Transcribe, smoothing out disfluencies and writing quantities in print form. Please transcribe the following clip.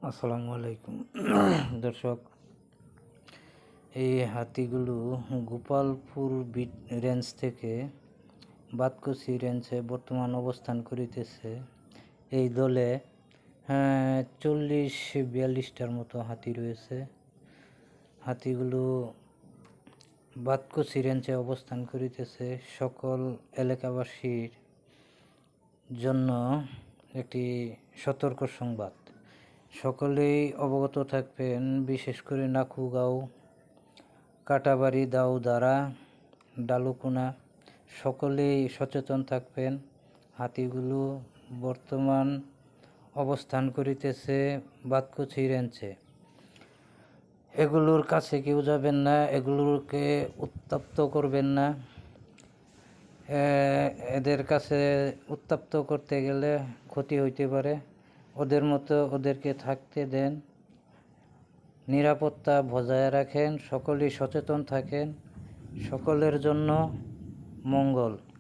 আসসালামু আলাইকুম দর্শক, এই হাতিগুলো গোপালপুর রেঞ্জ থেকে বাতকুচি রেঞ্জে বর্তমান অবস্থান করিতেছে। এই দলে 40-42টার মতো হাতি রয়েছে। হাতিগুলো বাতকুচি রেঞ্জে অবস্থান করিতেছে। সকল এলাকাবাসীর জন্য একটি সতর্ক সংবাদ। সকলেই অবগত থাকবেন, বিশেষ করে নাকুগাঁও, কাটাবাড়ি, দাউদারা, ডালুকুনা, সকলেই সচেতন থাকবেন। হাতিগুলো বর্তমান অবস্থান করিতেছে বাতকুচি রেঞ্জে। এগুলোর কাছে কেউ যাবেন না, এগুলোকে উত্তপ্ত করবেন না। এদের কাছে উত্তপ্ত করতে গেলে ক্ষতি হইতে পারে। ওদের মতো ওদেরকে থাকতে দেন, নিরাপত্তা বজায় রাখেন, সকলেই সচেতন থাকেন, সকলের জন্য মঙ্গল।